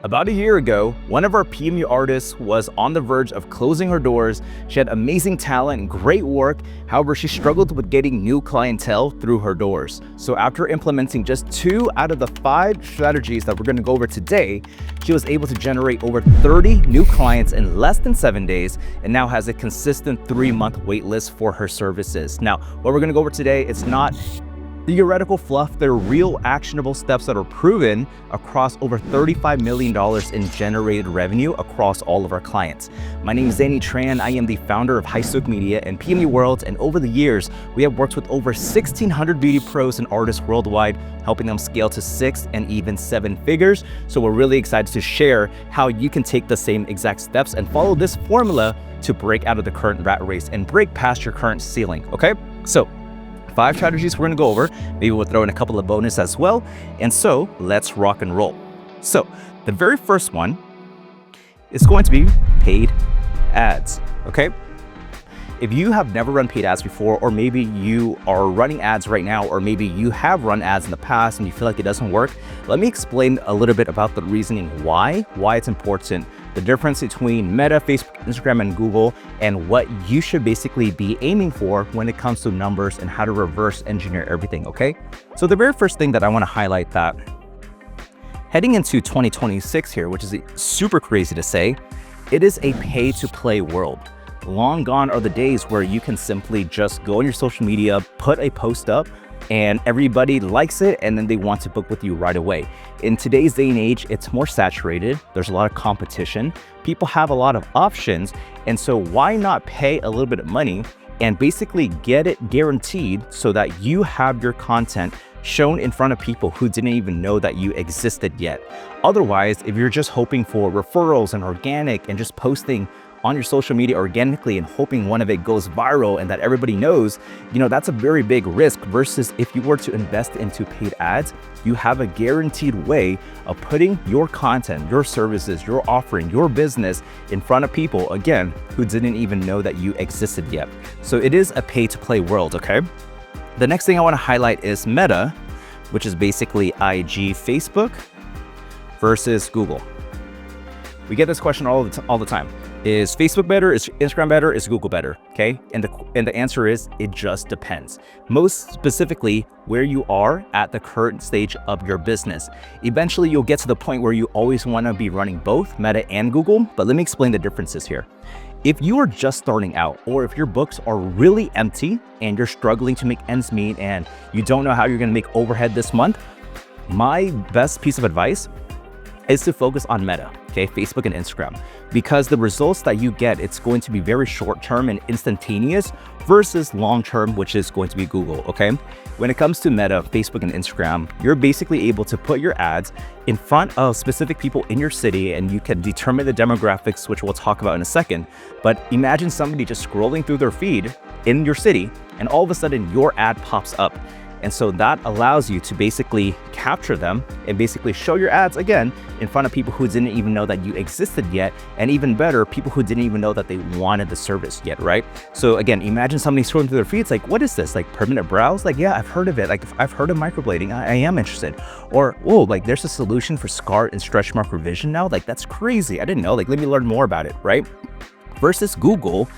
About a year ago, one of our PMU artists was on the verge of closing her doors. She had amazing talent and great work. However, she struggled with getting new clientele through her doors. So after implementing just 2 out of the 5 strategies that we're going to go over today, she was able to generate over 30 new clients in less than 7 days and now has a consistent 3-month wait list for her services. Now, what we're going to go over today, it's not theoretical fluff. They're real actionable steps that are proven across over $35 million in generated revenue across all of our clients. My name is Zanny Tran. I am the founder of Highstoke Media and PMU World, and over the years, we have worked with over 1,600 beauty pros and artists worldwide, helping them scale to 6 and even 7 figures. So we're really excited to share how you can take the same exact steps and follow this formula to break out of the current rat race and break past your current ceiling, okay? So 5 strategies we're gonna go over. Maybe we'll throw in a couple of bonus as well. And so let's rock and roll. So the very first one is going to be paid ads, okay? If you have never run paid ads before, or maybe you are running ads right now, or maybe you have run ads in the past and you feel like it doesn't work, let me explain a little bit about the reasoning why it's important, the difference between Meta, Facebook, Instagram, and Google, and what you should basically be aiming for when it comes to numbers and how to reverse engineer everything, okay? So the very first thing that I wanna highlight, that heading into 2026 here, which is super crazy to say, it is a pay-to-play world. Long gone are the days where you can simply just go on your social media, put a post up, and everybody likes it, and then they want to book with you right away. In today's day and age, it's more saturated. There's a lot of competition. People have a lot of options. And so why not pay a little bit of money and basically get it guaranteed so that you have your content shown in front of people who didn't even know that you existed yet. Otherwise, if you're just hoping for referrals and organic and just posting on your social media organically and hoping one of it goes viral and that everybody knows, that's a very big risk, versus if you were to invest into paid ads, you have a guaranteed way of putting your content, your services, your offering, your business in front of people, again, who didn't even know that you existed yet. So it is a pay to play world, okay? The next thing I want to highlight is Meta, which is basically IG, Facebook versus Google. We get this question all the time. Is Facebook better? Is Instagram better? Is Google better? Okay, and the answer is it just depends. Most specifically, where you are at the current stage of your business. Eventually, you'll get to the point where you always want to be running both Meta and Google. But let me explain the differences here. If you are just starting out, or if your books are really empty and you're struggling to make ends meet and you don't know how you're going to make overhead this month, my best piece of advice is to focus on Meta, okay, Facebook and Instagram, because the results that you get, it's going to be very short-term and instantaneous versus long-term, which is going to be Google, okay? When it comes to Meta, Facebook, and Instagram, you're basically able to put your ads in front of specific people in your city, and you can determine the demographics, which we'll talk about in a second. But imagine somebody just scrolling through their feed in your city, and all of a sudden your ad pops up. And so that allows you to basically capture them and basically show your ads again in front of people who didn't even know that you existed yet. And even better, people who didn't even know that they wanted the service yet, right? So again, imagine somebody scrolling through their feeds like, what is this? Like permanent brows? Like, yeah, I've heard of it. Like I've heard of microblading. I am interested. Or, oh, like there's a solution for scar and stretch mark revision now. Like that's crazy. I didn't know. Like, let me learn more about it, right? Versus Google.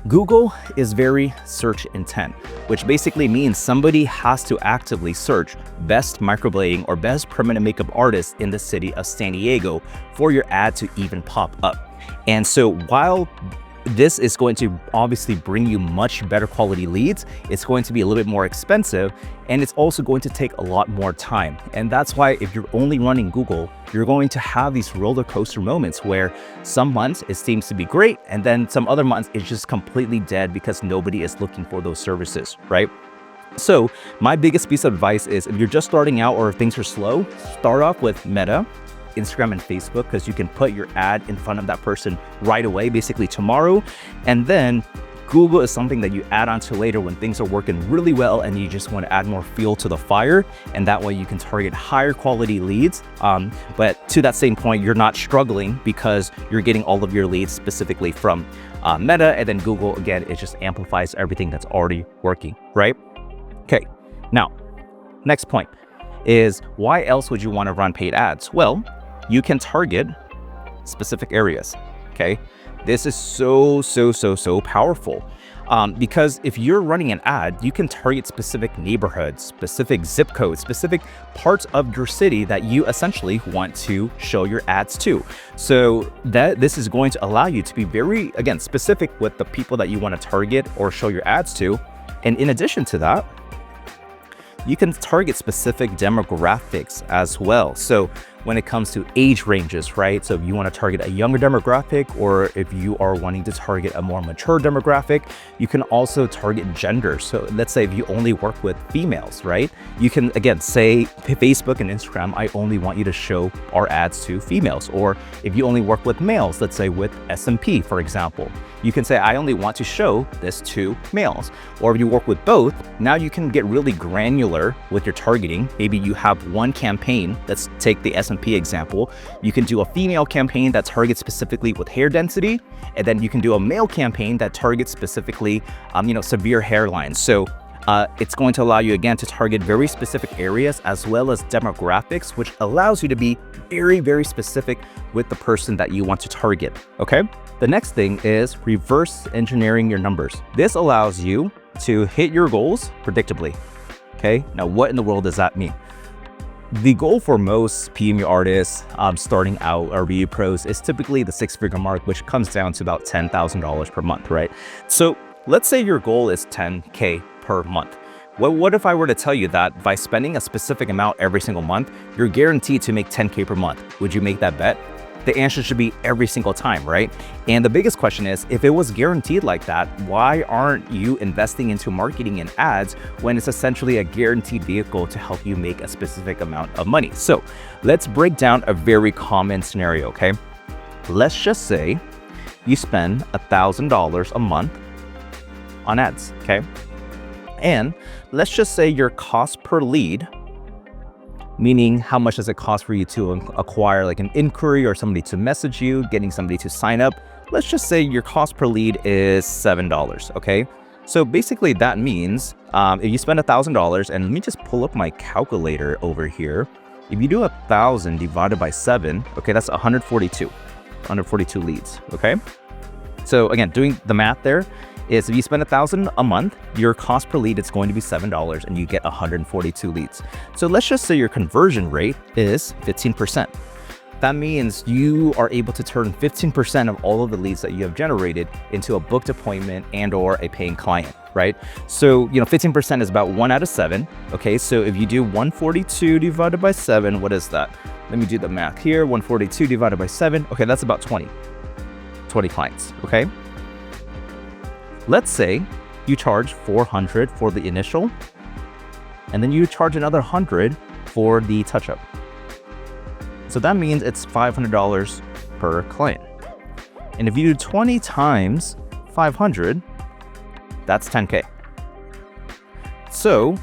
Google is very search intent, which basically means somebody has to actively search best microblading or best permanent makeup artist in the city of San Diego for your ad to even pop up. And so while this is going to obviously bring you much better quality leads, it's going to be a little bit more expensive, and it's also going to take a lot more time. And that's why if you're only running Google, you're going to have these roller coaster moments where some months it seems to be great, and then some other months it's just completely dead because nobody is looking for those services, right? So my biggest piece of advice is if you're just starting out or if things are slow, start off with Meta, Instagram, and Facebook, because you can put your ad in front of that person right away, basically tomorrow. And then Google is something that you add on to later when things are working really well and you just want to add more fuel to the fire. And that way you can target higher quality leads. But to that same point, you're not struggling because you're getting all of your leads specifically from Meta, and then Google, again, it just amplifies everything that's already working, right? Okay, now, next point is why else would you want to run paid ads? Well, you can target specific areas, okay? This is so powerful. Because if you're running an ad, you can target specific neighborhoods, specific zip codes, specific parts of your city that you essentially want to show your ads to. So this is going to allow you to be very, again, specific with the people that you want to target or show your ads to. And in addition to that, you can target specific demographics as well. So when it comes to age ranges, right? So if you want to target a younger demographic, or if you are wanting to target a more mature demographic, you can also target gender. So let's say if you only work with females, right? You can, again, say Facebook and Instagram, I only want you to show our ads to females. Or if you only work with males, let's say with S&P, for example, you can say, I only want to show this to males. Or if you work with both, now you can get really granular with your targeting. Maybe you have one campaign, let's take the S&P example. You can do a female campaign that targets specifically with hair density, and then you can do a male campaign that targets specifically, severe hairlines. So it's going to allow you, again, to target very specific areas as well as demographics, which allows you to be very specific with the person that you want to target, okay? The next thing is reverse engineering your numbers. This allows you to hit your goals predictably, okay? Now, what in the world does that mean? The goal for most PMU artists starting out or review pros is typically the six-figure mark, which comes down to about $10,000 per month, right? So let's say your goal is 10K per month. Well, what if I were to tell you that by spending a specific amount every single month, you're guaranteed to make 10K per month? Would you make that bet? The answer should be every single time, right? And the biggest question is, if it was guaranteed like that, why aren't you investing into marketing and ads when it's essentially a guaranteed vehicle to help you make a specific amount of money? So let's break down a very common scenario, okay? Let's just say you spend $1,000 a month on ads, okay? And let's just say your cost per lead, meaning how much does it cost for you to acquire like an inquiry or somebody to message you, getting somebody to sign up. Let's just say your cost per lead is $7, okay? So basically that means if you spend $1,000, and let me just pull up my calculator over here. If you do 1,000 divided by 7, okay, that's 142 leads, okay? So again, doing the math there is if you spend $1,000 a month, your cost per lead is going to be $7 and you get 142 leads. So let's just say your conversion rate is 15%. That means you are able to turn 15% of all of the leads that you have generated into a booked appointment and or a paying client, right? So, 15% is about 1 out of 7. Okay, so if you do 142 divided by 7, what is that? Let me do the math here. 142 divided by 7. Okay, that's about 20 clients, okay? Let's say you charge $400 for the initial, and then you charge another $100 for the touch-up. So that means it's $500 per client. And if you do 20 times 500, that's 10K. So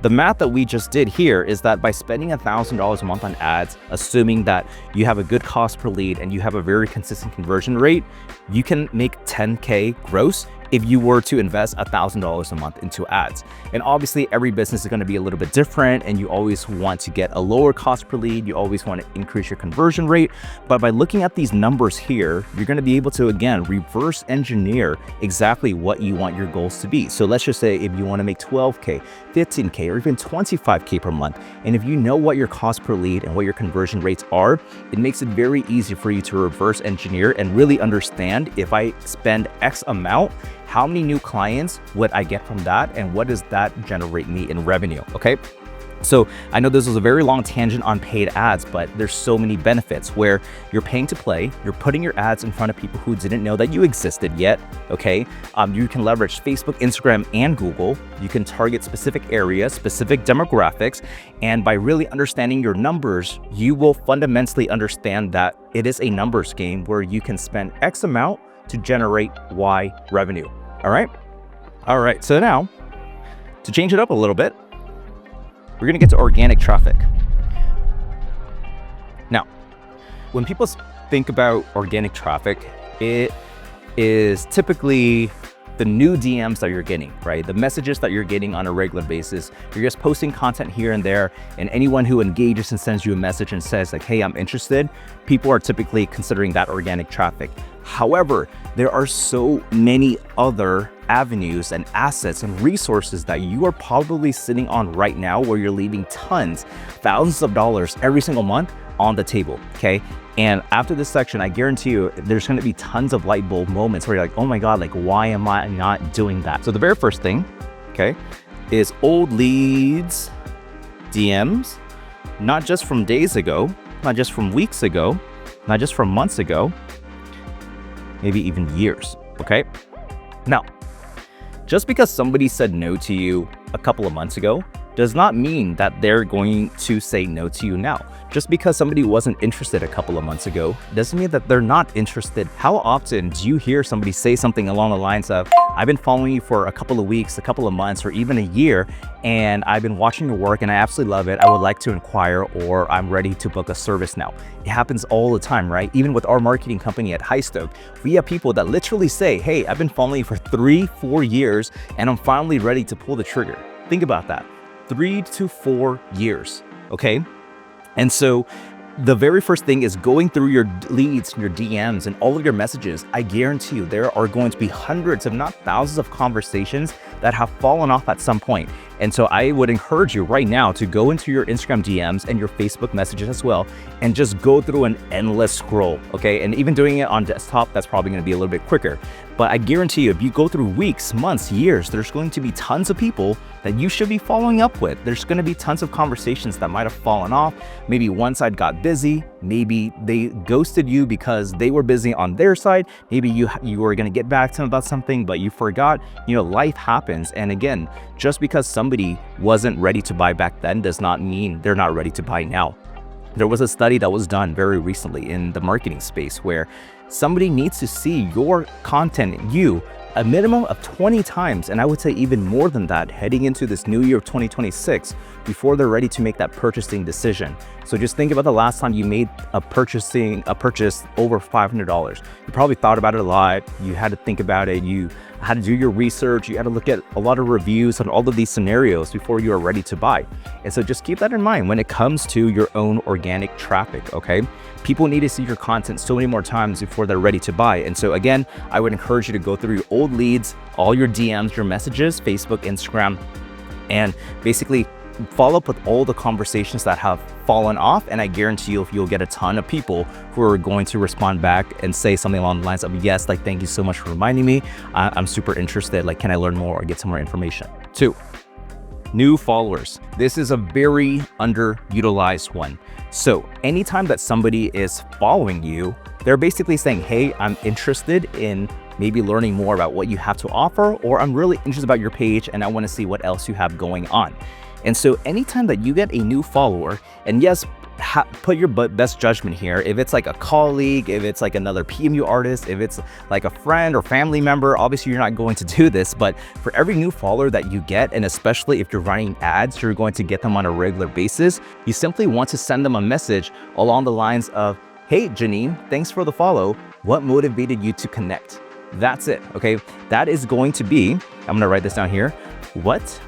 the math that we just did here is that by spending $1,000 a month on ads, assuming that you have a good cost per lead and you have a very consistent conversion rate, you can make 10K gross if you were to invest $1,000 a month into ads. And obviously every business is going to be a little bit different, and you always want to get a lower cost per lead. You always want to increase your conversion rate. But by looking at these numbers here, you're going to be able to, again, reverse engineer exactly what you want your goals to be. So let's just say if you want to make 12K, 15K, or even 25K per month, and if you know what your cost per lead and what your conversion rates are, it makes it very easy for you to reverse engineer and really understand, if I spend X amount, how many new clients would I get from that, and what does that generate me in revenue, okay? So I know this was a very long tangent on paid ads, but there's so many benefits where you're paying to play, you're putting your ads in front of people who didn't know that you existed yet, okay? You can leverage Facebook, Instagram, and Google. You can target specific areas, specific demographics, and by really understanding your numbers, you will fundamentally understand that it is a numbers game where you can spend X amount to generate Y revenue, all right? All right, so now, to change it up a little bit, we're gonna get to organic traffic. Now, when people think about organic traffic, it is typically the new DMs that you're getting, right? The messages that you're getting on a regular basis. You're just posting content here and there, and anyone who engages and sends you a message and says like, hey, I'm interested, people are typically considering that organic traffic. However, there are so many other avenues and assets and resources that you are probably sitting on right now where you're leaving tons, thousands of dollars every single month on the table, okay? And after this section, I guarantee you, there's gonna be tons of light bulb moments where you're like, oh my God, like why am I not doing that? So the very first thing, okay, is old leads, DMs, not just from days ago, not just from weeks ago, not just from months ago, maybe even years, okay? Now, just because somebody said no to you a couple of months ago does not mean that they're going to say no to you now. Just because somebody wasn't interested a couple of months ago doesn't mean that they're not interested. How often do you hear somebody say something along the lines of, I've been following you for a couple of weeks, a couple of months, or even a year, and I've been watching your work and I absolutely love it. I would like to inquire, or I'm ready to book a service now. It happens all the time, right? Even with our marketing company at Highstoke, we have people that literally say, hey, I've been following you for 3-4 years and I'm finally ready to pull the trigger. Think about that. 3 to 4 years, okay? And so the very first thing is going through your leads, your DMs, and all of your messages. I guarantee you there are going to be hundreds, if not thousands, of conversations that have fallen off at some point. And so I would encourage you right now to go into your Instagram DMs and your Facebook messages as well, and just go through an endless scroll, okay? And even doing it on desktop, that's probably gonna be a little bit quicker. But I guarantee you, if you go through weeks, months, years, there's going to be tons of people that you should be following up with. There's gonna be tons of conversations that might have fallen off. Maybe one side got busy. Maybe they ghosted you because they were busy on their side. Maybe you were gonna get back to them about something, but you forgot. You know, life happens. And again, just because somebody wasn't ready to buy back then does not mean they're not ready to buy now. There was a study that was done very recently in the marketing space where somebody needs to see your content, a minimum of 20 times, and I would say even more than that, heading into this new year of 2026 before they're ready to make that purchasing decision. So just think about the last time you made a purchase over $500. You probably thought about it a lot. You had to think about it. You had to do your research. You had to look at a lot of reviews on all of these scenarios before you are ready to buy. And so just keep that in mind when it comes to your own organic traffic, okay? People need to see your content so many more times before they're ready to buy. And so again, I would encourage you to go through your old leads, all your DMs, your messages, Facebook, Instagram, and basically follow up with all the conversations that have fallen off. And I guarantee you'll get a ton of people who are going to respond back and say something along the lines of, yes, like, thank you so much for reminding me. I'm super interested. Like, can I learn more or get some more information? 2, new followers. This is a very underutilized one. So anytime that somebody is following you, they're basically saying, hey, I'm interested in maybe learning more about what you have to offer, or I'm really interested about your page and I want to see what else you have going on. And so anytime that you get a new follower, and yes, put your best judgment here. If it's like a colleague, if it's like another PMU artist, if it's like a friend or family member, obviously you're not going to do this, but for every new follower that you get, and especially if you're running ads, you're going to get them on a regular basis, you simply want to send them a message along the lines of, hey, Janine, thanks for the follow. What motivated you to connect? That's it, okay? That is going to be, I'm gonna write this down here. What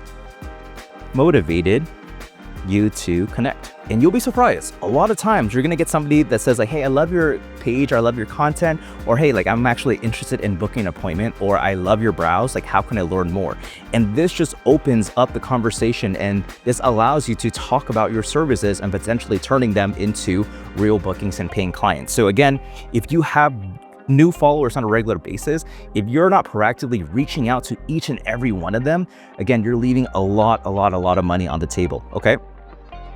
motivated you to connect? And you'll be surprised. A lot of times you're gonna get somebody that says like, hey, I love your page, or I love your content, or hey, like, I'm actually interested in booking an appointment, or I love your browse, like, how can I learn more? And this just opens up the conversation, and this allows you to talk about your services and potentially turning them into real bookings and paying clients. So again, if you have new followers on a regular basis, if you're not proactively reaching out to each and every one of them, again, you're leaving a lot of money on the table, okay?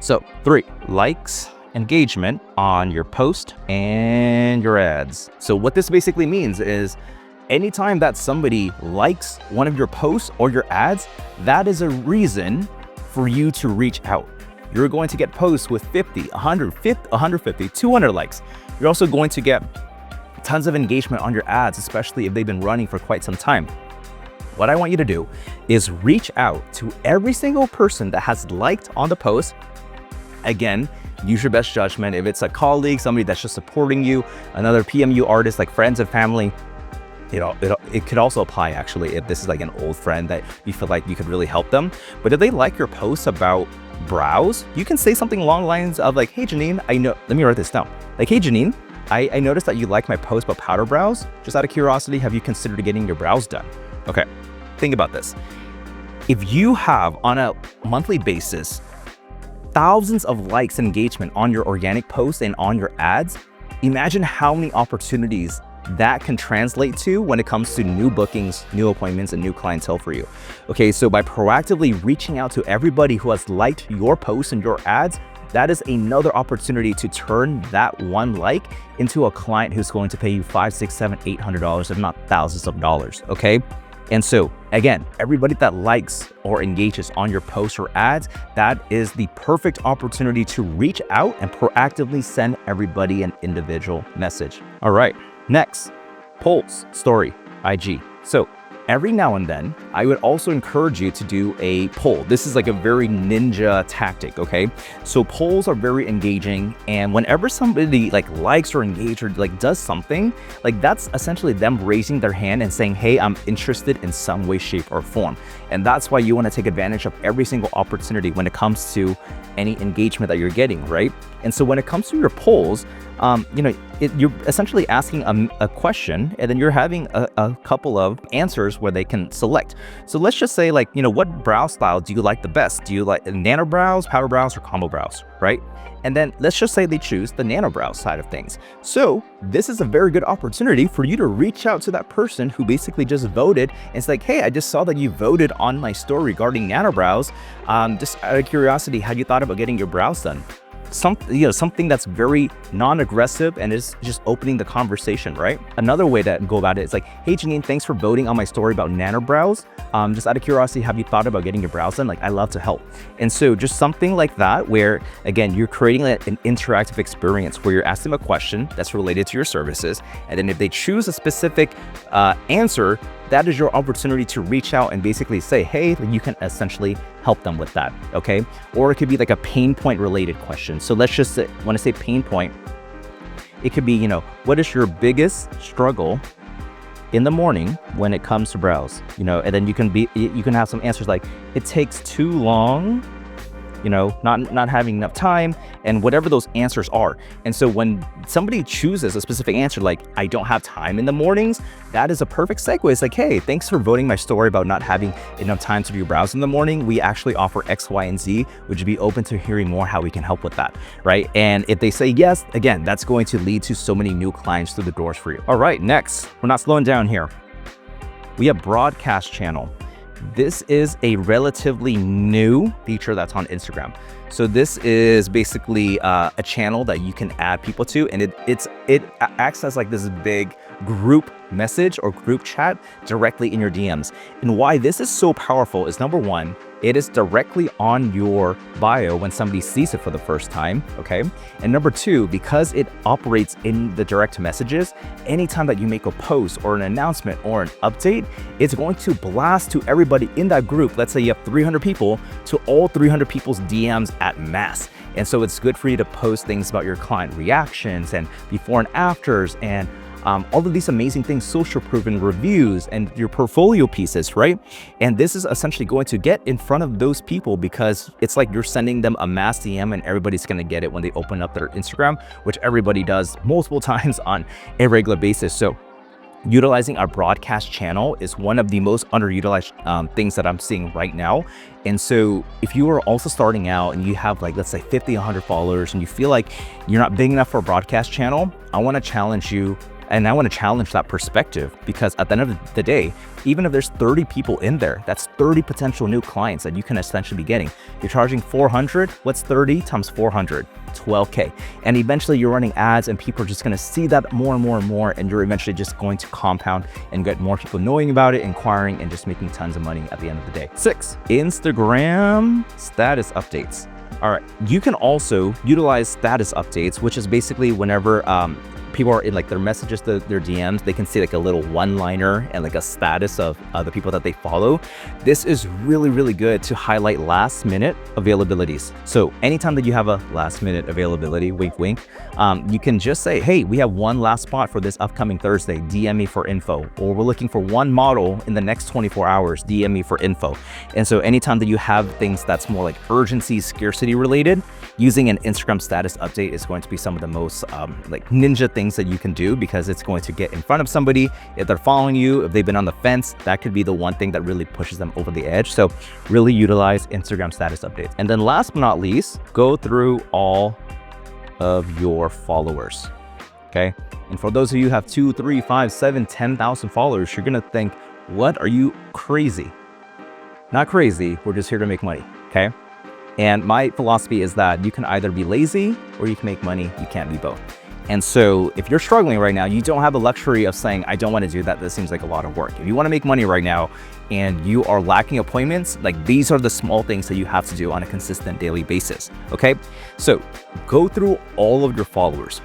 So 3, likes, engagement on your post and your ads. So what this basically means is anytime that somebody likes one of your posts or your ads, that is a reason for you to reach out. You're going to get posts with 50, 150, 200 likes. You're also going to get tons of engagement on your ads, especially if they've been running for quite some time. What I want you to do is reach out to every single person that has liked on the post. Again, use your best judgment. If it's a colleague, somebody that's just supporting you, another PMU artist, like friends and family, it could also apply actually if this is like an old friend that you feel like you could really help them. But if they like your posts about brows, you can say something along the lines of like, hey Janine, let me write this down. Like, hey Janine, I noticed that you like my post about powder brows. Just out of curiosity, have you considered getting your brows done? Okay, think about this. If you have on a monthly basis thousands of likes and engagement on your organic posts and on your ads, imagine how many opportunities that can translate to when it comes to new bookings, new appointments, and new clientele for you. Okay, so by proactively reaching out to everybody who has liked your posts and your ads, that is another opportunity to turn that one like into a client who's going to pay you $500, $600, $700, $800, if not thousands of dollars, okay? And so again, everybody that likes or engages on your posts or ads, that is the perfect opportunity to reach out and proactively send everybody an individual message. All right, next, polls, story, IG. So every now and then, I would also encourage you to do a poll. This is like a very ninja tactic, okay? So polls are very engaging, and whenever somebody like likes or engages or like does something, like that's essentially them raising their hand and saying, hey, I'm interested in some way, shape, or form. And that's why you want to take advantage of every single opportunity when it comes to any engagement that you're getting, right? And so when it comes to your polls, you're essentially asking a question, and then you're having a couple of answers where they can select. So let's just say like, what brow style do you like the best? Do you like nano brows, powder brows, or combo brows, right? And then let's just say they choose the nano brow side of things. So this is a very good opportunity for you to reach out to that person who basically just voted. And it's like, hey, I just saw that you voted on my story regarding nano brows. Just out of curiosity, have you thought about getting your brows done? Something that's very non-aggressive and is just opening the conversation, right? Another way to go about it is like, hey Janine, thanks for voting on my story about nano brows. Just out of curiosity, have you thought about getting your brows done? Like, I love to help. And so just something like that, where again, you're creating an interactive experience where you're asking them a question that's related to your services. And then if they choose a specific answer, that is your opportunity to reach out and basically say, hey, you can essentially help them with that, okay? Or it could be like a pain point related question. So let's just say, when I say pain point, it could be, what is your biggest struggle in the morning when it comes to brows? And then you can have some answers like, it takes too long, not having enough time, and whatever those answers are. And so when somebody chooses a specific answer, like, I don't have time in the mornings, that is a perfect segue. It's like, hey, thanks for voting my story about not having enough time to do your brows in the morning. We actually offer X, Y, and Z. Would you be open to hearing more how we can help with that, right? And if they say yes, again, that's going to lead to so many new clients through the doors for you. All right, next, we're not slowing down here. We have broadcast channel. This is a relatively new feature that's on Instagram. So this is basically a channel that you can add people to, and it acts as like this big group message or group chat directly in your DMs. And why this is so powerful is, number one, it is directly on your bio when somebody sees it for the first time, okay? And number two, because it operates in the direct messages, anytime that you make a post or an announcement or an update, it's going to blast to everybody in that group. Let's say you have 300 people, to all 300 people's DMs at mass. And so it's good for you to post things about your client reactions and before and afters, and all of these amazing things, social proof and reviews and your portfolio pieces, right? And this is essentially going to get in front of those people, because it's like you're sending them a mass DM and everybody's going to get it when they open up their Instagram, which everybody does multiple times on a regular basis. So utilizing our broadcast channel is one of the most underutilized things that I'm seeing right now. And so if you are also starting out and you have like, let's say 50, 100 followers, and you feel like you're not big enough for a broadcast channel, I want to challenge you. And I want to challenge that perspective, because at the end of the day, even if there's 30 people in there, that's 30 potential new clients that you can essentially be getting. You're charging 400, what's 30 times 400? 12K. And eventually you're running ads and people are just going to see that more and more and more, and you're eventually just going to compound and get more people knowing about it, inquiring, and just making tons of money at the end of the day. 6, Instagram status updates. All right, you can also utilize status updates, which is basically whenever people are in like their messages, their DMs, they can see like a little one-liner and like a status of the people that they follow. This is really, really good to highlight last minute availabilities. So anytime that you have a last minute availability, wink, wink, you can just say, hey, we have one last spot for this upcoming Thursday, DM me for info. Or we're looking for one model in the next 24 hours, DM me for info. And so anytime that you have things that's more like urgency, scarcity related, using an Instagram status update is going to be some of the most like ninja things that you can do, because it's going to get in front of somebody. If they're following you, if they've been on the fence, that could be the one thing that really pushes them over the edge. So really utilize Instagram status updates. And then last but not least, go through all of your followers. Okay. And for those of you who have 2, 3, 5, 7, 10,000 followers, you're going to think, what, are you crazy? Not crazy. We're just here to make money. Okay. And my philosophy is that you can either be lazy or you can make money. You can't be both. And so if you're struggling right now, you don't have the luxury of saying, I don't want to do that. This seems like a lot of work. If you want to make money right now and you are lacking appointments, like these are the small things that you have to do on a consistent daily basis. Okay. So go through all of your followers.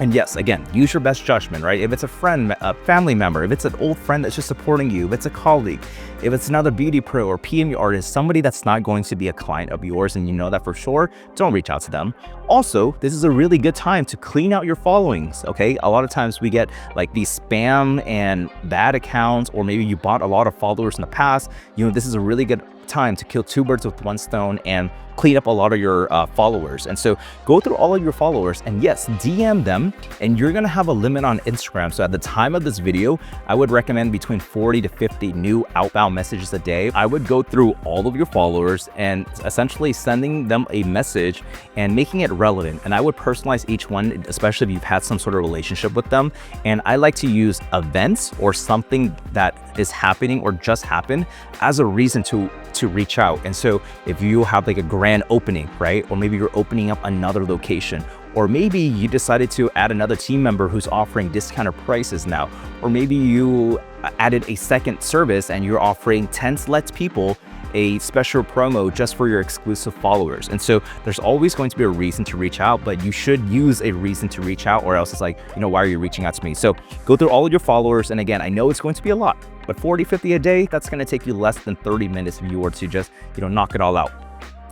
And yes, again, use your best judgment, right? If it's a friend, a family member, if it's an old friend that's just supporting you, if it's a colleague, if it's another beauty pro or PMU artist, somebody that's not going to be a client of yours and you know that for sure, don't reach out to them. Also, this is a really good time to clean out your followings, okay? A lot of times we get like these spam and bad accounts, or maybe you bought a lot of followers in the past. You know, this is a really good time to kill two birds with one stone and clean up a lot of your followers. And so go through all of your followers and yes, DM them, and you're gonna have a limit on Instagram. So at the time of this video, I would recommend between 40 to 50 new outbound messages a day. I would go through all of your followers and essentially sending them a message and making it relevant. And I would personalize each one, especially if you've had some sort of relationship with them. And I like to use events or something that is happening or just happened as a reason to reach out. And so if you have like a grand opening, right? Or maybe you're opening up another location, or maybe you decided to add another team member who's offering discounted prices now, or maybe you added a second service and you're offering 10 select people a special promo just for your exclusive followers. And so there's always going to be a reason to reach out, but you should use a reason to reach out, or else it's like, you know, why are you reaching out to me? So go through all of your followers. And again, I know it's going to be a lot, but 40, 50 a day, that's going to take you less than 30 minutes if you were to just, you know, knock it all out.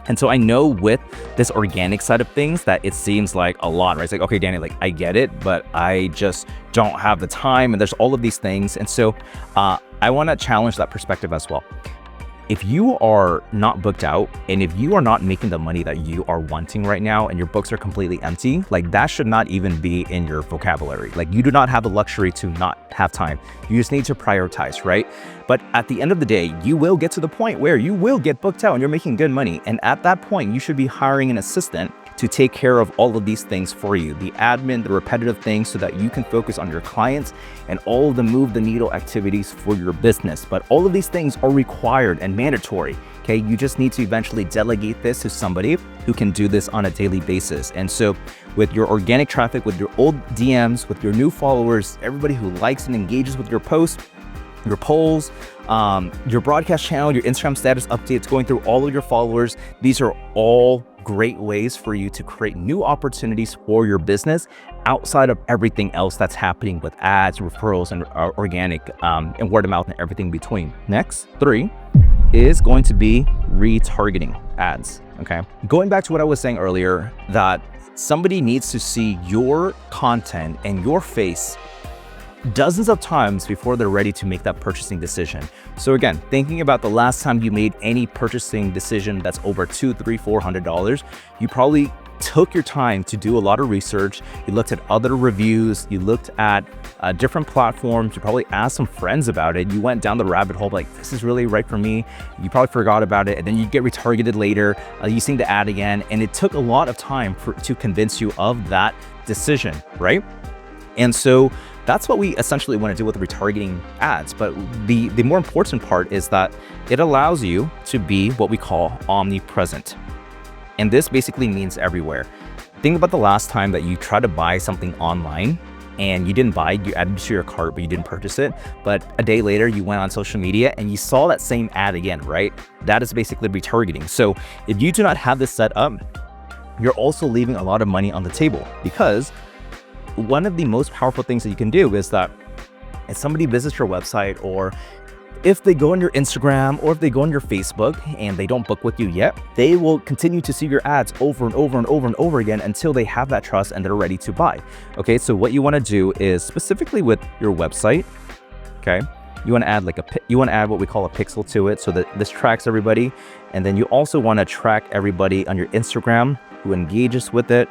And so I know with this organic side of things that it seems like a lot, right? It's like, okay, Danny, like I get it, but I just don't have the time, and there's all of these things. And so I want to challenge that perspective as well. If you are not booked out, and if you are not making the money that you are wanting right now, and your books are completely empty, like that should not even be in your vocabulary. Like you do not have the luxury to not have time. You just need to prioritize, right? But at the end of the day, you will get to the point where you will get booked out and you're making good money. And at that point, you should be hiring an assistant to take care of all of these things for you, the admin, the repetitive things, so that you can focus on your clients and all of the move the needle activities for your business. But all of these things are required and mandatory. Okay, you just need to eventually delegate this to somebody who can do this on a daily basis. And so with your organic traffic, with your old DMs, with your new followers, everybody who likes and engages with your posts, your polls, your broadcast channel, your Instagram status updates, going through all of your followers, these are all great ways for you to create new opportunities for your business outside of everything else that's happening with ads, referrals, and organic and word of mouth and everything between. Next, 3 is going to be retargeting ads. Okay, going back to what I was saying earlier, that somebody needs to see your content and your face dozens of times before they're ready to make that purchasing decision. So again, thinking about the last time you made any purchasing decision that's over $200, $300, $400, you probably took your time to do a lot of research. You looked at other reviews, you looked at different platforms, you probably asked some friends about it. You went down the rabbit hole like, this is really right for me. You probably forgot about it, and then you get retargeted later. You see the ad again, and it took a lot of time to convince you of that decision, right? And so that's what we essentially want to do with retargeting ads. But the more important part is that it allows you to be what we call omnipresent. And this basically means everywhere. Think about the last time that you tried to buy something online and you didn't buy it, you added it to your cart, but you didn't purchase it. But a day later, you went on social media and you saw that same ad again, right? That is basically retargeting. So if you do not have this set up, you're also leaving a lot of money on the table, because one of the most powerful things that you can do is that if somebody visits your website, or if they go on your Instagram, or if they go on your Facebook and they don't book with you yet, they will continue to see your ads over and over and over and over again until they have that trust and they're ready to buy. Okay, so what you want to do is, specifically with your website, okay, you want to add what we call a pixel to it, so that this tracks everybody. And then you also want to track everybody on your Instagram who engages with it,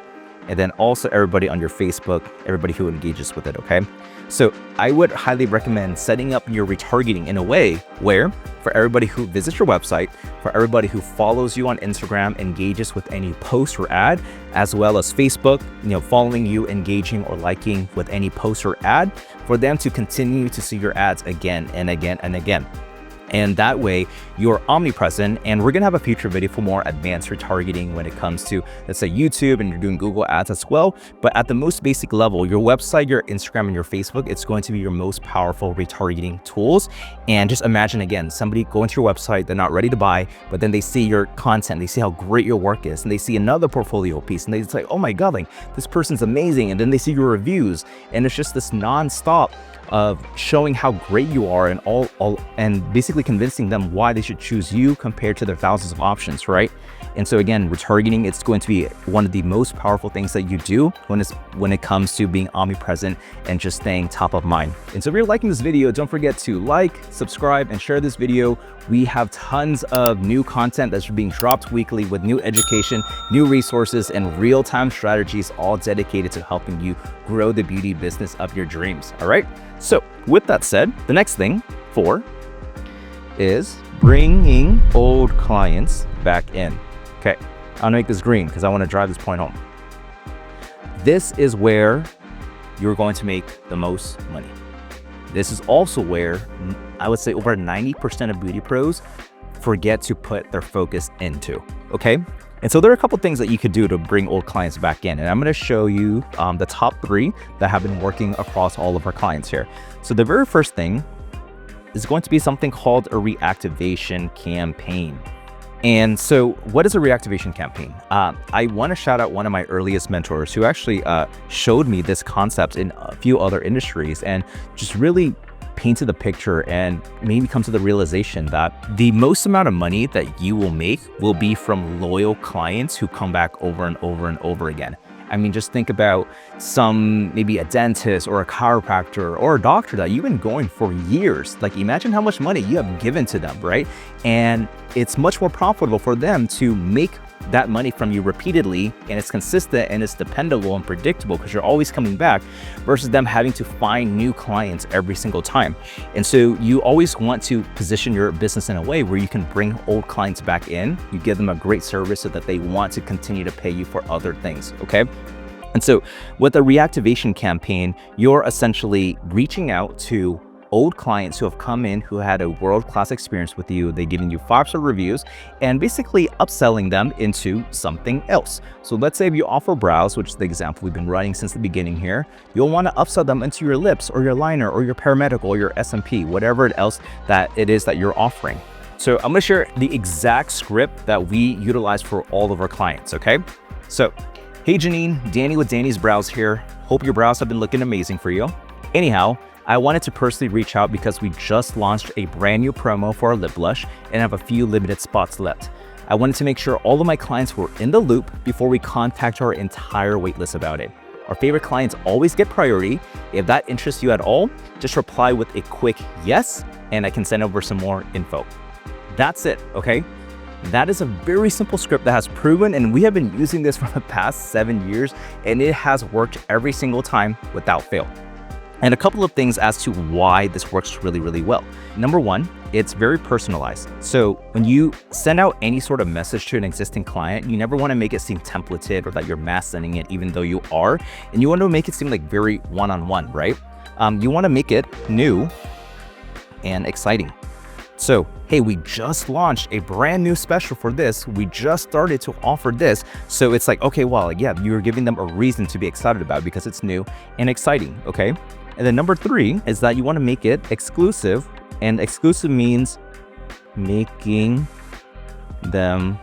and then also everybody on your Facebook, everybody who engages with it, okay? So I would highly recommend setting up your retargeting in a way where, for everybody who visits your website, for everybody who follows you on Instagram, engages with any post or ad, as well as Facebook, following you, engaging or liking with any post or ad, for them to continue to see your ads again and again and again. And that way you're omnipresent. And we're gonna have a future video for more advanced retargeting when it comes to, let's say, YouTube, and you're doing Google ads as well. But at the most basic level, your website, your Instagram, and your Facebook, it's going to be your most powerful retargeting tools. And just imagine, again, somebody going to your website, they're not ready to buy, but then they see your content, they see how great your work is, and they see another portfolio piece, and they say, oh my God, like, this person's amazing. And then they see your reviews, and it's just this nonstop of showing how great you are, and basically convincing them why they should choose you compared to their thousands of options, right? And so again, retargeting, it's going to be one of the most powerful things that you do when it comes to being omnipresent and just staying top of mind. And so if you're liking this video, don't forget to like, subscribe, and share this video. We have tons of new content that's being dropped weekly with new education, new resources, and real-time strategies, all dedicated to helping you grow the beauty business of your dreams. All right. So with that said, the next thing, 4, is bringing old clients back in. Okay, I'm gonna make this green because I want to drive this point home. This is where you're going to make the most money. This is also where I would say over 90% of beauty pros forget to put their focus into, okay? And so there are a couple things that you could do to bring old clients back in. And I'm gonna show you the top 3 that have been working across all of our clients here. So the very first thing is going to be something called a reactivation campaign. And so what is a reactivation campaign? I wanna shout out one of my earliest mentors who actually showed me this concept in a few other industries, and just really painted the picture and maybe come to the realization that the most amount of money that you will make will be from loyal clients who come back over and over and over again. I mean, just think about maybe a dentist or a chiropractor or a doctor that you've been going for years. Like, imagine how much money you have given to them, right? And it's much more profitable for them to make that money from you repeatedly, and it's consistent and it's dependable and predictable because you're always coming back, versus them having to find new clients every single time. And so you always want to position your business in a way where you can bring old clients back in, you give them a great service so that they want to continue to pay you for other things, okay? And so with a reactivation campaign, you're essentially reaching out to old clients who have come in, who had a world-class experience with you. They're giving you 5-star reviews, and basically upselling them into something else. So let's say if you offer brows, which is the example we've been running since the beginning here, you'll want to upsell them into your lips or your liner or your paramedical or your SMP, whatever else that it is that you're offering. So I'm going to share the exact script that we utilize for all of our clients, okay? So, hey Janine, Danny with Danny's Brows here. Hope your brows have been looking amazing for you. Anyhow, I wanted to personally reach out because we just launched a brand new promo for our lip blush and have a few limited spots left. I wanted to make sure all of my clients were in the loop before we contact our entire waitlist about it. Our favorite clients always get priority. If that interests you at all, just reply with a quick yes, and I can send over some more info. That's it, okay? That is a very simple script that has proven, and we have been using this for the past 7 years, and it has worked every single time without fail. And a couple of things as to why this works really, really well. Number 1, it's very personalized. So when you send out any sort of message to an existing client, you never want to make it seem templated or that you're mass sending it, even though you are. And you want to make it seem like very one-on-one, right? You want to make it new and exciting. So, hey, we just launched a brand new special for this. We just started to offer this. So it's like, okay, well, yeah, you're giving them a reason to be excited about it because it's new and exciting, okay? And then number 3 is that you want to make it exclusive, and exclusive means making them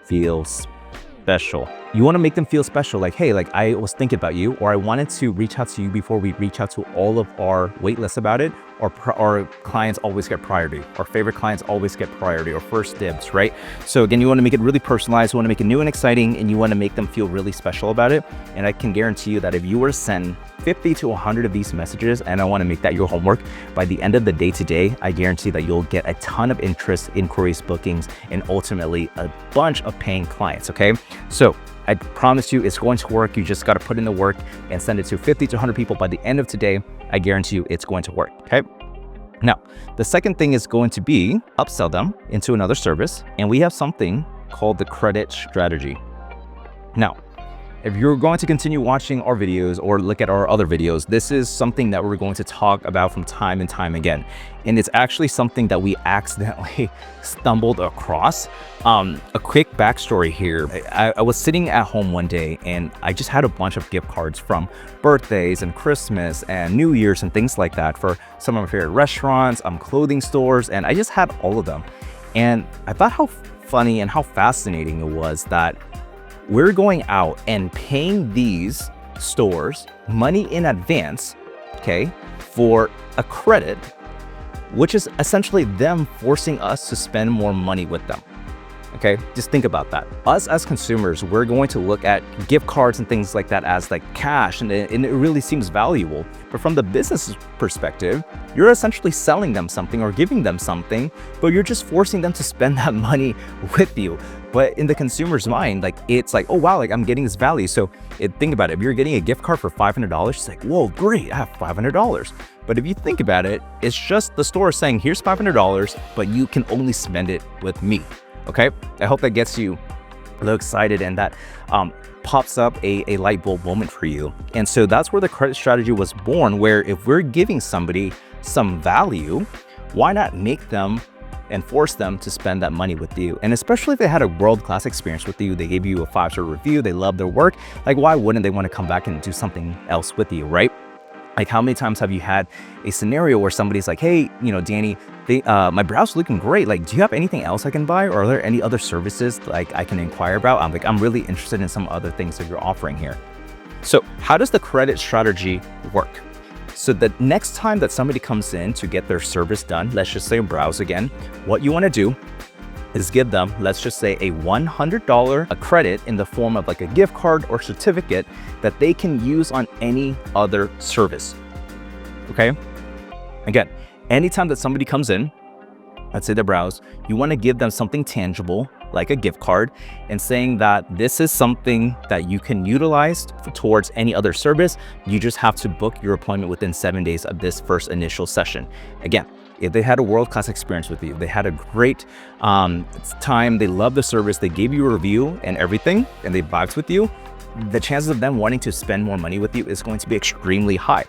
feel special. You want to make them feel special, like, hey, like I was thinking about you, or I wanted to reach out to you before we reach out to all of our wait lists about it, or our clients always get priority, our favorite clients always get priority, or first dibs, right? So again, you want to make it really personalized, you want to make it new and exciting, and you want to make them feel really special about it. And I can guarantee you that if you were to send 50 to 100 of these messages, and I want to make that your homework, by the end of the day today, I guarantee that you'll get a ton of interest, inquiries, bookings, and ultimately a bunch of paying clients, okay? So I promise you it's going to work. You just got to put in the work and send it to 50 to 100 people by the end of today. I guarantee you it's going to work, okay? Now, the second thing is going to be upsell them into another service. And we have something called the credit strategy. Now, if you're going to continue watching our videos or look at our other videos, this is something that we're going to talk about from time and time again. And it's actually something that we accidentally stumbled across. A quick backstory here. I was sitting at home one day and I just had a bunch of gift cards from birthdays and Christmas and New Year's and things like that for some of my favorite restaurants, clothing stores, and I just had all of them. And I thought how funny and how fascinating it was that we're going out and paying these stores money in advance, okay, for a credit, which is essentially them forcing us to spend more money with them. Okay, just think about that. Us as consumers, we're going to look at gift cards and things like that as like cash, and it really seems valuable. But from the business perspective, you're essentially selling them something or giving them something, but you're just forcing them to spend that money with you. But in the consumer's mind, like it's like, oh wow, like I'm getting this value. So think about it. If you're getting a gift card for $500, it's like, whoa, great, I have $500. But if you think about it, it's just the store saying, here's $500, but you can only spend it with me. Okay, I hope that gets you a little excited and that pops up a light bulb moment for you. And so that's where the credit strategy was born, where if we're giving somebody some value, why not make them and force them to spend that money with you? And especially if they had a world-class experience with you, they gave you a 5-star review, they love their work, like why wouldn't they want to come back and do something else with you, right? Like how many times have you had a scenario where somebody's like, hey, you know, Danny, my browser's looking great. Like, do you have anything else I can buy? Or are there any other services like I can inquire about? I'm really interested in some other things that you're offering here. So how does the credit strategy work? So the next time that somebody comes in to get their service done, let's just say browse again, what you want to do is give them, let's just say a $100 credit in the form of like a gift card or certificate that they can use on any other service. Okay. Again, anytime that somebody comes in, let's say they browse, you want to give them something tangible like a gift card and saying that this is something that you can utilize towards any other service. You just have to book your appointment within 7 days of this first initial session. Again, if they had a world-class experience with you, they had a great time, they love the service, they gave you a review and everything, and they vibed with you, the chances of them wanting to spend more money with you is going to be extremely high.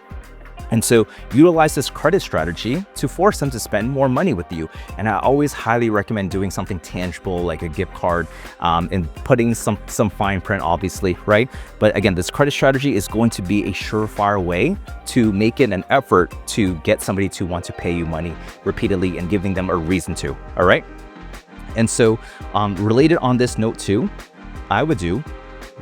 And so utilize this credit strategy to force them to spend more money with you. And I always highly recommend doing something tangible like a gift card and putting some fine print, obviously, right? But again, this credit strategy is going to be a surefire way to make it an effort to get somebody to want to pay you money repeatedly and giving them a reason to, all right? And so related on this note too, I would do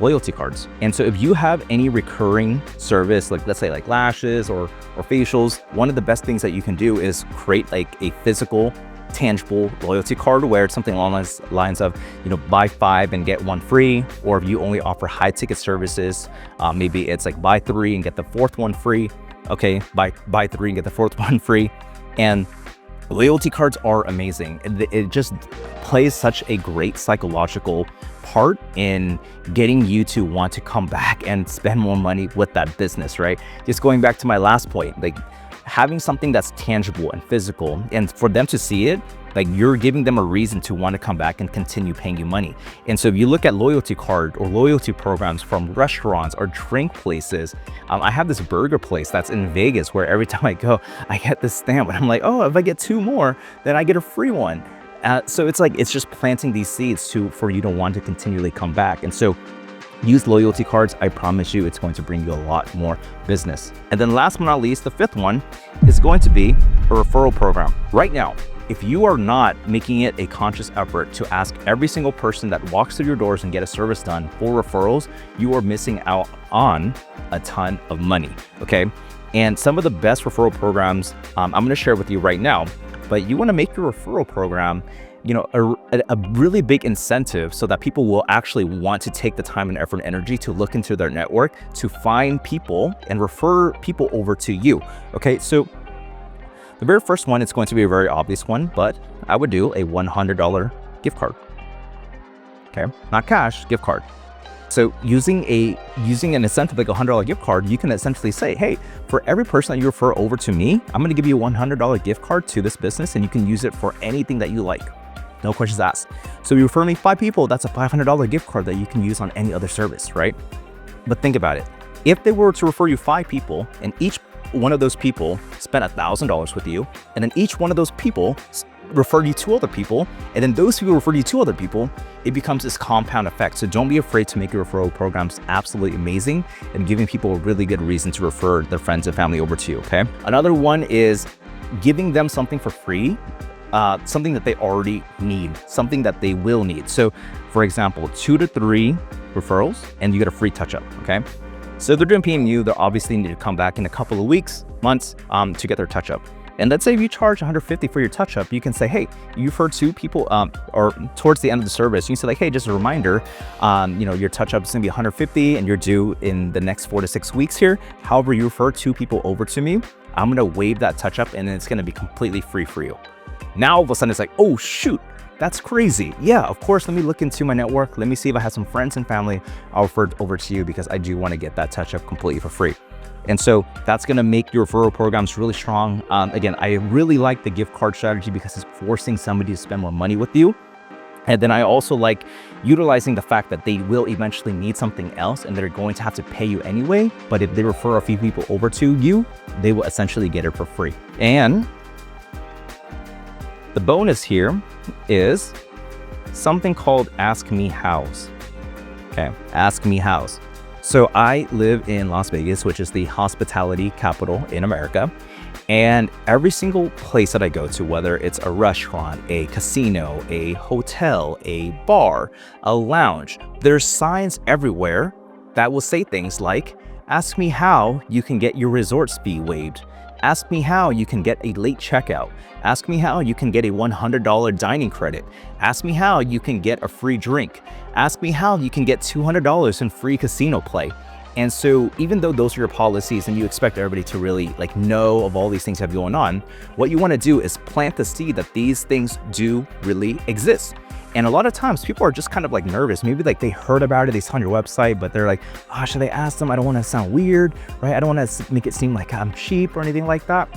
loyalty cards. And so if you have any recurring service, like let's say like lashes or facials, one of the best things that you can do is create like a physical, tangible loyalty card where it's something along the lines of, you know, buy 5 and get 1 free. Or if you only offer high ticket services, maybe it's like buy 3 and get the 4th one free. Okay, buy 3 and get the 4th one free. And loyalty cards are amazing. It just plays such a great psychological part in getting you to want to come back and spend more money with that business, right? Just going back to my last point, like having something that's tangible and physical, and for them to see it, like you're giving them a reason to want to come back and continue paying you money. And so if you look at loyalty card or loyalty programs from restaurants or drink places, I have this burger place that's in Vegas where every time I go, I get this stamp and I'm like, oh, if I get 2 more, then I get a free one. So it's like, it's just planting these seeds for you to want to continually come back. And so use loyalty cards. I promise you it's going to bring you a lot more business. And then last but not least, the 5th one is going to be a referral program. Right now, if you are not making it a conscious effort to ask every single person that walks through your doors and get a service done for referrals, you are missing out on a ton of money, okay? And some of the best referral programs I'm gonna share with you right now, but you wanna make your referral program a really big incentive so that people will actually want to take the time and effort and energy to look into their network, to find people and refer people over to you, okay? So the very first one, it's going to be a very obvious one, but I would do a $100 gift card, okay? Not cash, gift card. So using an incentive like a $100 gift card, you can essentially say, hey, for every person that you refer over to me, I'm gonna give you a $100 gift card to this business, and you can use it for anything that you like. No questions asked. So you refer me 5 people, that's a $500 gift card that you can use on any other service, right? But think about it. If they were to refer you 5 people and each one of those people spent $1,000 with you, and then each one of those people referred you 2 other people, and then those people referred you 2 other people, it becomes this compound effect. So don't be afraid to make your referral programs absolutely amazing and giving people a really good reason to refer their friends and family over to you, okay? Another one is giving them something for free. Something that they already need, something that they will need. So for example, 2 to 3 referrals and you get a free touch-up, okay? So if they're doing PMU, they'll obviously need to come back in a couple of weeks, months to get their touch-up. And let's say if you charge $150 for your touch-up, you can say, hey, you referred 2 people, or towards the end of the service, you can say like, hey, just a reminder, your touch-up is gonna be $150 and you're due in the next 4 to 6 weeks here. However, you refer 2 people over to me, I'm gonna waive that touch-up and then it's gonna be completely free for you. Now all of a sudden it's like, oh shoot, that's crazy. Yeah, of course, let me look into my network. Let me see if I have some friends and family. I'll refer it over to you because I do want to get that touch-up completely for free. And so that's going to make your referral programs really strong. Again, I really like the gift card strategy because it's forcing somebody to spend more money with you. And then I also like utilizing the fact that they will eventually need something else and they're going to have to pay you anyway. But if they refer a few people over to you, they will essentially get it for free. And the bonus here is something called Ask Me Hows. Okay, Ask Me Hows. So I live in Las Vegas, which is the hospitality capital in America. And every single place that I go to, whether it's a restaurant, a casino, a hotel, a bar, a lounge, there's signs everywhere that will say things like, ask me how you can get your resorts fee waived. Ask me how you can get a late checkout. Ask me how you can get a $100 dining credit. Ask me how you can get a free drink. Ask me how you can get $200 in free casino play. And so even though those are your policies and you expect everybody to really know of all these things that have going on, what you want to do is plant the seed that these things do really exist. And a lot of times people are just kind of nervous. Maybe they heard about it, they saw on your website, but they're like, oh, should I ask them? I don't want to sound weird, right? I don't want to make it seem like I'm cheap or anything like that.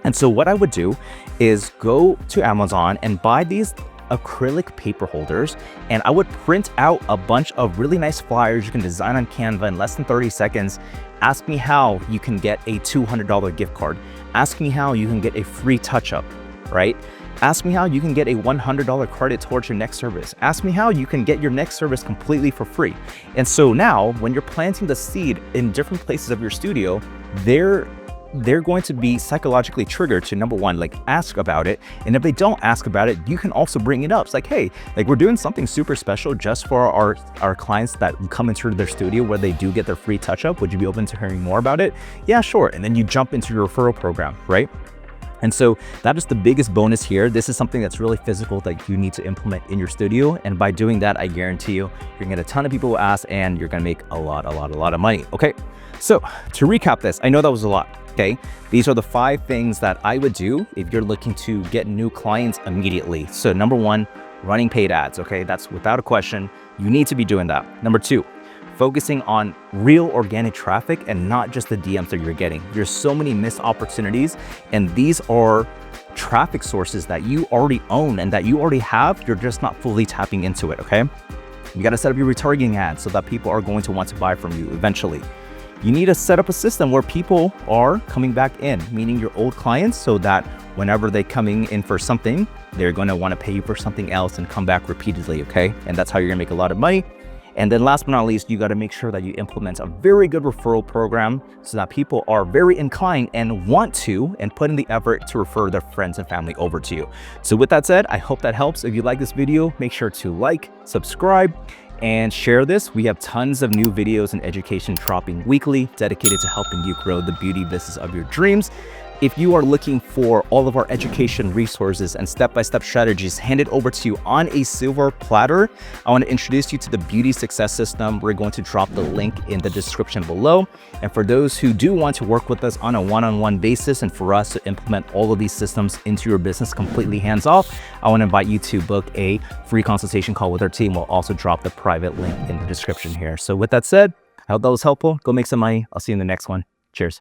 And so what I would do is go to Amazon and buy these acrylic paper holders, and I would print out a bunch of really nice flyers you can design on Canva in less than 30 seconds. Ask me how you can get a $200 gift card. Ask me how you can get a free touch-up, right? Ask me how you can get a $100 credit towards your next service. Ask me how you can get your next service completely for free. And so now when you're planting the seed in different places of your studio, they're going to be psychologically triggered to, number one, ask about it. And if they don't ask about it, you can also bring it up. It's like, hey, we're doing something super special just for our clients that come into their studio where they do get their free touch-up. Would you be open to hearing more about it? Yeah, sure. And then you jump into your referral program, right? And so that is the biggest bonus here. This is something that's really physical that you need to implement in your studio. And by doing that, I guarantee you're gonna get a ton of people who ask and you're gonna make a lot of money, okay? So to recap this, I know that was a lot, okay? These are the 5 things that I would do if you're looking to get new clients immediately. So number 1, running paid ads, okay? That's without a question. You need to be doing that. Number 2, focusing on real organic traffic and not just the DMs that you're getting. There's so many missed opportunities, and these are traffic sources that you already own and that you already have. You're just not fully tapping into it, okay? You got to set up your retargeting ads so that people are going to want to buy from you eventually. You need to set up a system where people are coming back in, meaning your old clients, so that whenever they're coming in for something, they're going to want to pay you for something else and come back repeatedly, okay? And that's how you're gonna make a lot of money. And then last but not least, you got to make sure that you implement a very good referral program so that people are very inclined and want to and put in the effort to refer their friends and family over to you. So with that said, I hope that helps. If you like this video, make sure to like, subscribe, and share this. We have tons of new videos and education dropping weekly dedicated to helping you grow the beauty business of your dreams. If you are looking for all of our education resources and step-by-step strategies handed over to you on a silver platter, I want to introduce you to the Beauty Success System. We're going to drop the link in the description below. And for those who do want to work with us on a one-on-one basis and for us to implement all of these systems into your business completely hands-off, I want to invite you to book a free consultation call with our team. We'll also drop the private link in the description here. So with that said, I hope that was helpful. Go make some money. I'll see you in the next one. Cheers.